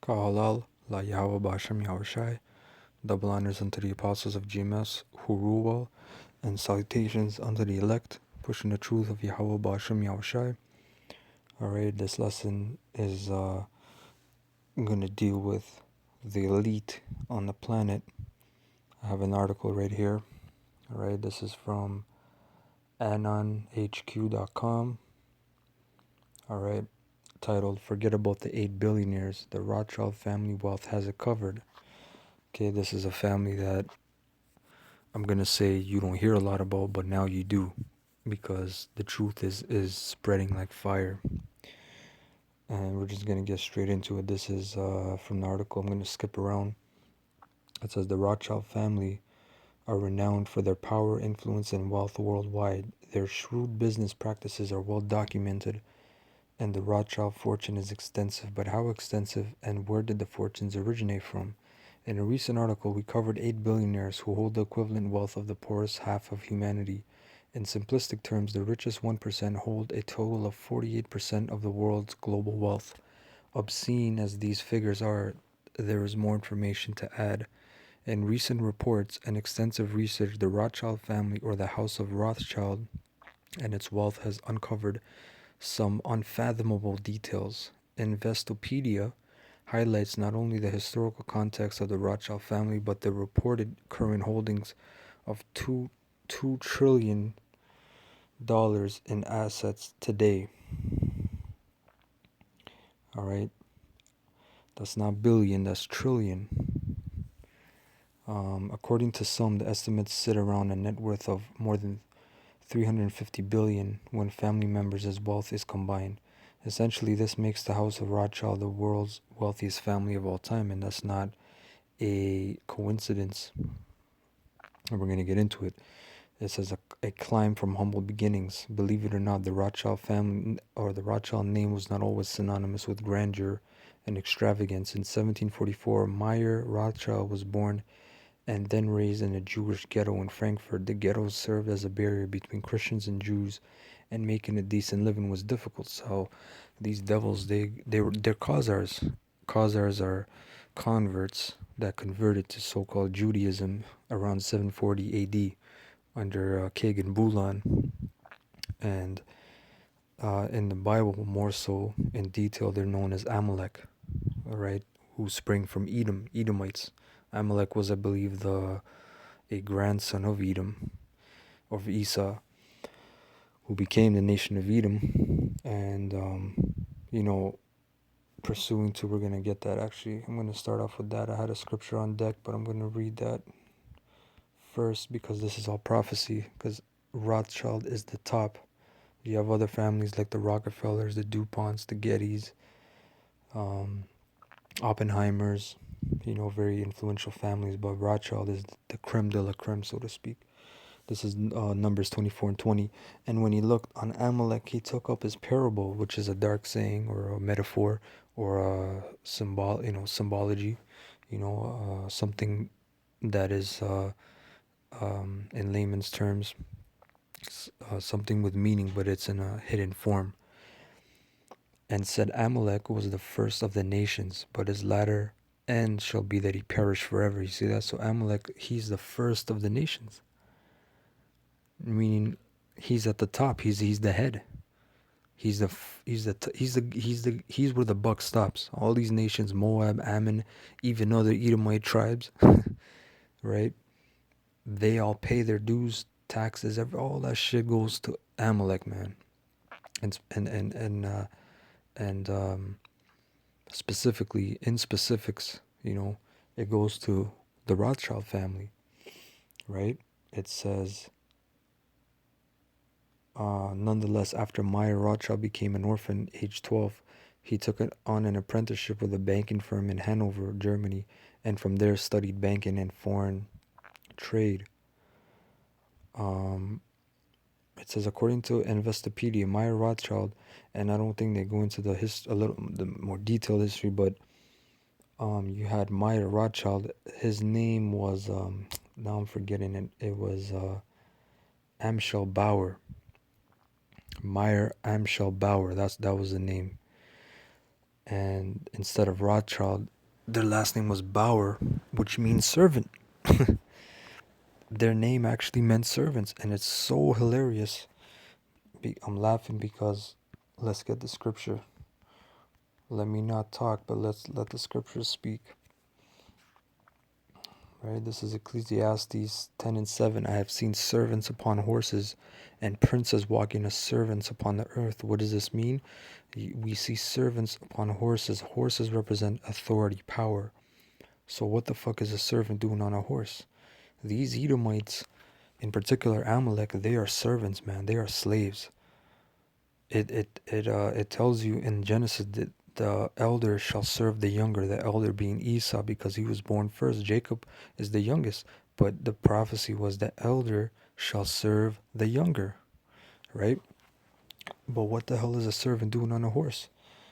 Kahalal, La Yahweh Bashem Yahushai, double honors unto the apostles of GMS who rule well, and salutations unto the elect, pushing the truth of Yahweh Bashem Yahushai. Alright, this lesson is going to deal with the elite on the planet. I have an article right here. Alright, this is from anonhq.com. Alright, titled Forget About the 8 Billionaires, the Rothschild Family Wealth Has It Covered. Okay, this is a family that I'm going to say you don't hear a lot about, but now you do, because the truth is spreading like fire. And we're just going to get straight into it. This is from the article. I'm going to skip around. It says the Rothschild family are renowned for their power, influence, and wealth worldwide. Their shrewd business practices are well documented, and the Rothschild fortune is extensive. But how extensive, and where did the fortunes originate from? In a recent article, we covered 8 billionaires who hold the equivalent wealth of the poorest half of humanity. In simplistic terms, the richest 1% hold a total of 48% of the world's global wealth. Obscene as these figures are, there is more information to add. In recent reports and extensive research, the Rothschild family, or the House of Rothschild, and its wealth has uncovered some unfathomable details. Investopedia highlights not only the historical context of the Rothschild family, but the reported current holdings of $2 trillion in assets today. Alright, that's not billion, that's trillion. According to some, the estimates sit around a net worth of more than 350 billion when family members' wealth is combined. Essentially, this makes the House of Rothschild the world's wealthiest family of all time, and that's not a coincidence. And we're going to get into it. It says a climb from humble beginnings. Believe it or not, the Rothschild family, or the Rothschild name, was not always synonymous with grandeur and extravagance. In 1744, Meyer Rothschild was born and then raised in a Jewish ghetto in Frankfurt. The ghetto served as a barrier between Christians and Jews, and making a decent living was difficult. So these devils, they're Khazars. Khazars are converts that converted to so-called Judaism around 740 AD under Kagan Bulan. And in the Bible, more so in detail, they're known as Amalek, all right, who spring from Edom, Edomites. Amalek was, I believe, a grandson of Edom, of Esau, who became the nation of Edom. And, pursuing to, we're going to get that. Actually, I'm going to start off with that. I had a scripture on deck, but I'm going to read that first because this is all prophecy, because Rothschild is the top. You have other families like the Rockefellers, the DuPonts, the Gettys, Oppenheimers, very influential families, but Rothschild is the creme de la creme, so to speak. This is Numbers 24 and 20. And when he looked on Amalek, he took up his parable, which is a dark saying or a metaphor or a symbology, something that is, in layman's terms, something with meaning, but it's in a hidden form. And said, Amalek was the first of the nations, but his latter end shall be that he perish forever. You see that? So Amalek, he's the first of the nations, meaning he's at the top. He's the head. He's where the buck stops. All these nations, Moab, Ammon, even other Edomite tribes, right? They all pay their dues, taxes, all that shit goes to Amalek, man. And specifically, in specifics, it goes to the Rothschild family, right? It says, nonetheless, after Meyer Rothschild became an orphan, age 12, he took on an apprenticeship with a banking firm in Hanover, Germany, and from there studied banking and foreign trade. It says, according to Investopedia, Meyer Rothschild, and I don't think they go into the more detailed history, but you had Meyer Rothschild. His name was now I'm forgetting it. It was Amschel Bauer. Meyer Amschel Bauer. That was the name. And instead of Rothschild, their last name was Bauer, which means servant. Their name actually meant servants, and it's so hilarious. I'm laughing because let's get the scripture. Let me not talk, but let's let the scriptures speak. Right? This is Ecclesiastes 10 and 7. I have seen servants upon horses and princes walking as servants upon the earth. What does this mean? We see servants upon horses. Horses represent authority, power. So what the fuck is a servant doing on a horse? These Edomites, in particular Amalek, they are servants, man. They are slaves. It tells you in Genesis that the elder shall serve the younger, the elder being Esau because he was born first. Jacob is the youngest, but the prophecy was the elder shall serve the younger, right? But what the hell is a servant doing on a horse?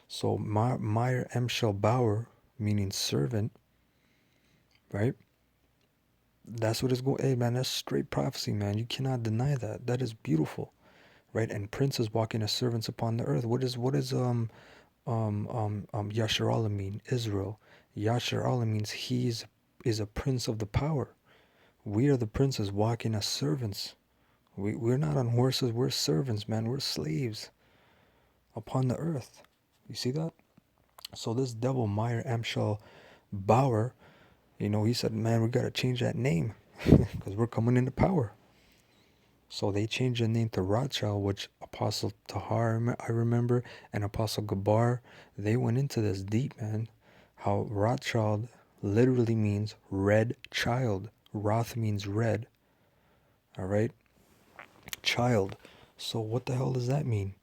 So Meyer Emshel Bauer, meaning servant, right? That's what it's going. Hey man, that's straight prophecy, man. You cannot deny that. That is beautiful, right? And princes walking as servants upon the earth. Yasharallah mean? Israel. Yasharallah means is a prince of the power. We are the princes walking as servants. We're not on horses, we're servants, man. We're slaves upon the earth. You see that? So this devil Meyer Amschel Bauer, he said, man, we gotta change that name because we're coming into power. So they changed the name to Rothschild, which Apostle Tahar, I remember, and Apostle Gabar, they went into this deep, man. How Rothschild literally means red child. Roth means red. All right? Child. So what the hell does that mean?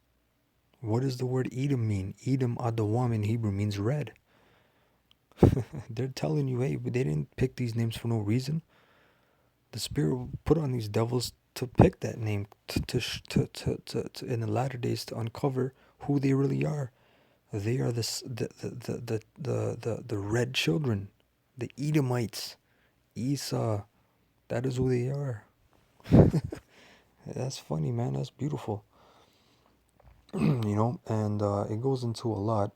What does the word Edom mean? Edom Adawam in Hebrew means red. They're telling you, hey, but they didn't pick these names for no reason. The Spirit put on these devils to pick that name to in the latter days to uncover who they really are. They are the red children, the Edomites, Esau. That is who they are. That's funny, man. That's beautiful. And it goes into a lot.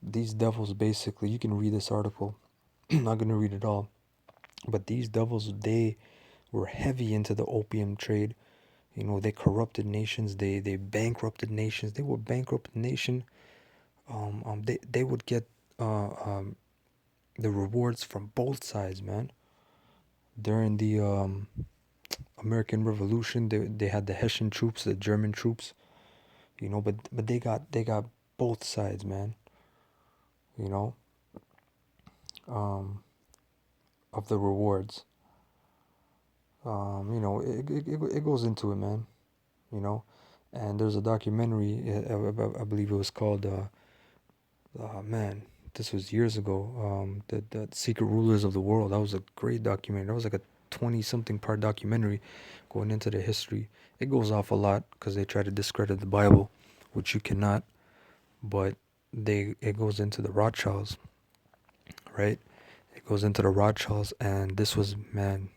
These devils basically, you can read this article. I'm not gonna read it all, but these devils, they were heavy into the opium trade. They corrupted nations. They bankrupted nations. They would bankrupt a nation. They would get the rewards from both sides, man. During the American Revolution, they had the Hessian troops, the German troops. But they got both sides, man. You know, um, of the rewards. It goes into it, man. You know, and there's a documentary. I believe it was called. Man, this was years ago. The Secret Rulers of the World. That was a great documentary. That was like a 20-something part documentary going into the history. It goes off a lot because they try to discredit the Bible, which you cannot. But it goes into the Rothschilds, right? It goes into the Rothschilds, and this was an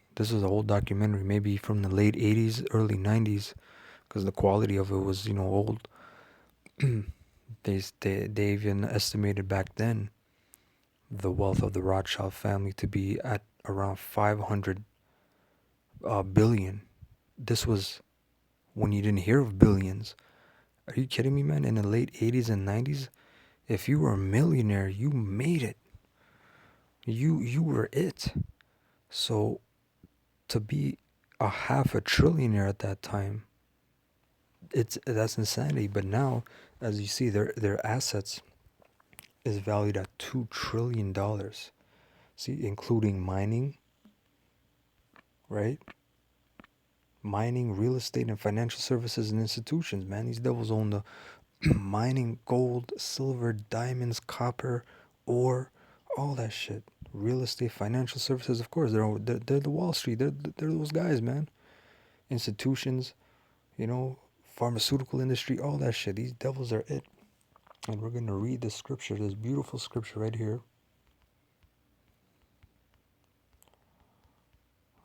old documentary, maybe from the late 80s, early 90s, because the quality of it was, old. They even estimated back then the wealth of the Rothschild family to be at around 500 billion. This was when you didn't hear of billions. Are you kidding me, man? In the late 80s and 90s, if you were a millionaire, you made it. You were it. So to be a half a trillionaire at that time, that's insanity. But now, as you see, their assets is valued at $2 trillion. See, including mining, right? Mining, real estate, and financial services and institutions, man. These devils own the mining, gold, silver, diamonds, copper, ore, all that shit. Real estate, financial services, of course. They're the Wall Street. They're those guys, man. Institutions, pharmaceutical industry, all that shit. These devils are it. And we're gonna read this scripture, this beautiful scripture right here.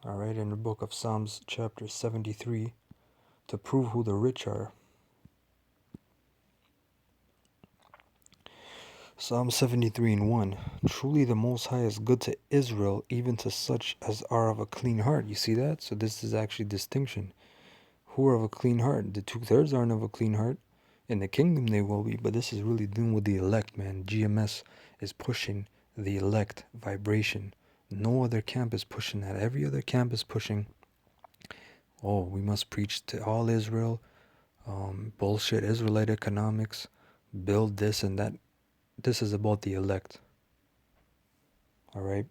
All right, in the book of Psalms, chapter 73, to prove who the rich are. Psalm 73 and 1. Truly the Most High is good to Israel, even to such as are of a clean heart. You see that? So this is actually distinction. Who are of a clean heart? The two-thirds aren't of a clean heart. In the kingdom they will be, but this is really dealing with the elect, man. GMS is pushing the elect vibration. No other camp is pushing that. Every other camp is pushing, oh, we must preach to all Israel, bullshit Israelite economics, build this and that. This is about the elect, all right?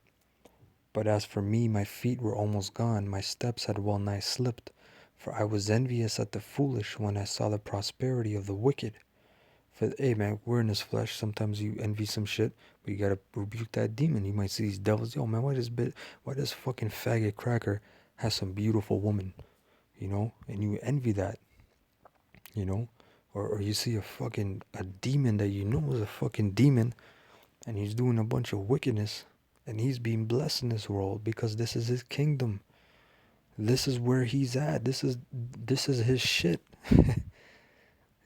But as for me, my feet were almost gone, my steps had well nigh slipped, for I was envious at the foolish when I saw the prosperity of the wicked. For, hey man, we're in this flesh, sometimes you envy some shit, but you gotta rebuke that demon. You might see these devils, yo man, why does fucking faggot cracker has some beautiful woman, you know? And you envy that, you know? Or you see a demon that you know is a fucking demon, and he's doing a bunch of wickedness, and he's being blessed in this world because this is his kingdom. This is where he's at. This is his shit.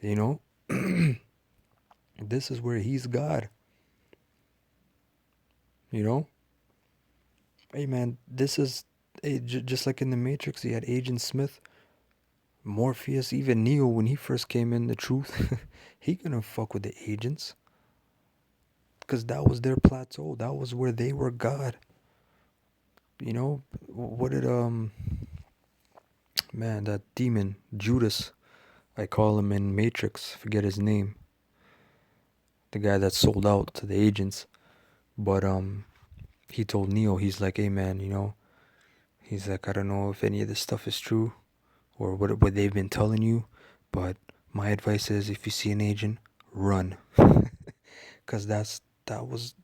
You know? This is where he's God. You know? Hey man, this is just like in the Matrix, he had Agent Smith, Morpheus, even Neo when he first came in the truth. He couldn't fuck with the agents. Because that was their plateau. That was where they were God. You know? What did man, that demon, Judas, I call him in Matrix, forget his name. The guy that sold out to the agents. But he told Neo, he's like, hey man, you know, he's like, I don't know if any of this stuff is true or what they've been telling you, but my advice is if you see an agent, run. Because that was,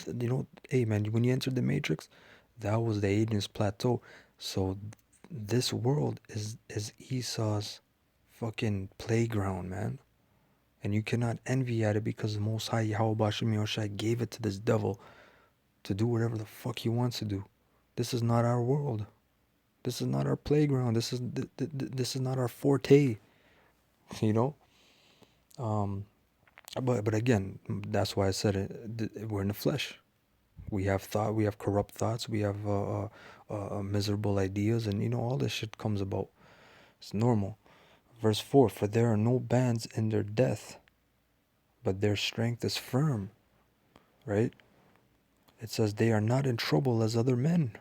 you know, hey man, when you entered the Matrix, that was the agent's plateau. So this world is Esau's fucking playground, man. And you cannot envy at it because the Most High Yahweh Bashim Yoshai gave it to this devil to do whatever the fuck he wants to do. This is not our world. This is not our playground. This is not our forte. You know. But again, that's why I said it. We're in the flesh. We have thought. We have corrupt thoughts. We have miserable ideas, and you know all this shit comes about. It's normal. Verse 4: For there are no bands in their death, but their strength is firm. Right? It says they are not in trouble as other men.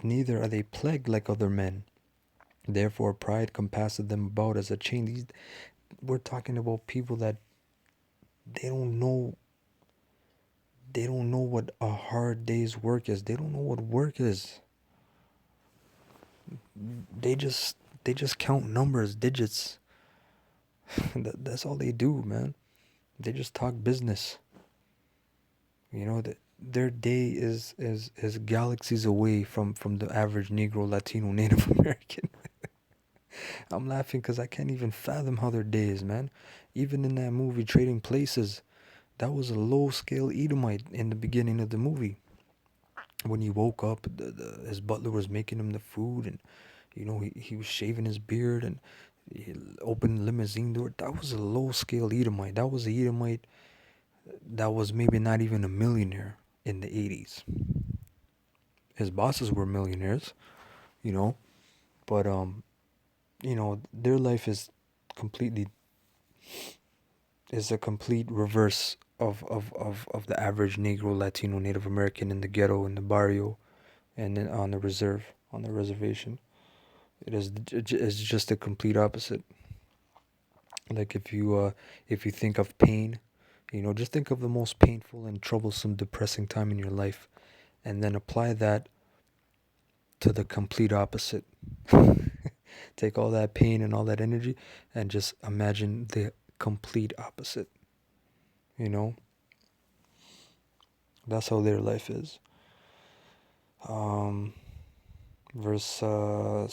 Neither are they plagued like other men. Therefore pride compasseth them about as a chain. We're talking about people that they don't know what a hard day's work is. They don't know what work is. They just count numbers, digits. That's all they do, man. They just talk business. You know, their day is galaxies away from the average Negro, Latino, Native American. I'm laughing because I can't even fathom how their day is, man. Even in that movie, Trading Places, that was a low-scale Edomite in the beginning of the movie. When he woke up, his butler was making him the food, and you know he was shaving his beard, and he opened the limousine door. That was a low-scale Edomite. That was a Edomite that was maybe not even a millionaire in the 80s. His bosses were millionaires, you know, but you know, their life completely is a complete reverse of the average Negro, Latino, Native American in the ghetto, in the barrio, and then on the reservation. It's just a complete opposite. Like if you think of pain, you know, just think of the most painful and troublesome, depressing time in your life, and then apply that to the complete opposite. Take all that pain and all that energy, and just imagine the complete opposite. You know, that's how their life is. Verse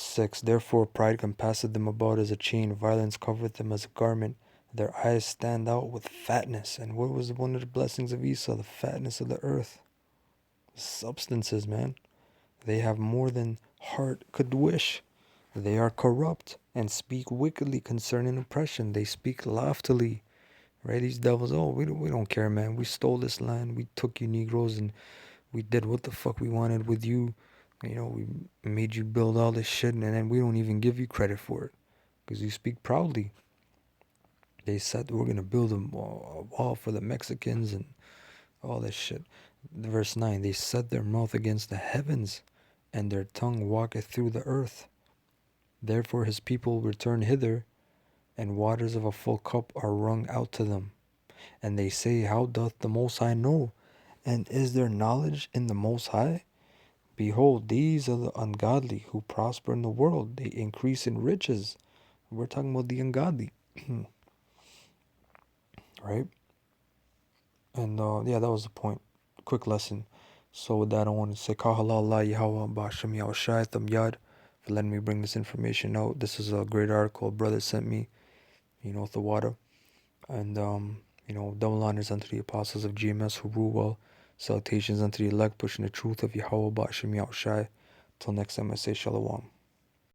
6: Therefore pride compasseth them about as a chain, violence covereth them as a garment. Their eyes stand out with fatness. And what was one of the blessings of Esau? The fatness of the earth. Substances, man. They have more than heart could wish. They are corrupt and speak wickedly concerning oppression. They speak loftily, right? These devils, oh, we don't care, man. We stole this land. We took you Negroes and we did what the fuck we wanted with you. We made you build all this shit, and then we don't even give you credit for it because you speak proudly. They said we're gonna build a wall for the Mexicans and all this shit. Verse 9, they set their mouth against the heavens, and their tongue walketh through the earth. Therefore his people return hither, and waters of a full cup are wrung out to them. And they say, how doth the Most High know? And is there knowledge in the Most High? Behold, these are the ungodly who prosper in the world. They increase in riches. We're talking about the ungodly, right? And yeah, that was the point. Quick lesson. So with that, I want to say Kahalallah Yahweh Basham Yahushai Yad for letting me bring this information out. This is a great article a brother sent me, the water. And double honors unto the apostles of GMS who rule well. Salutations unto the elect pushing the truth of Yahweh Basham Yahushai. Till next time I say Shalom.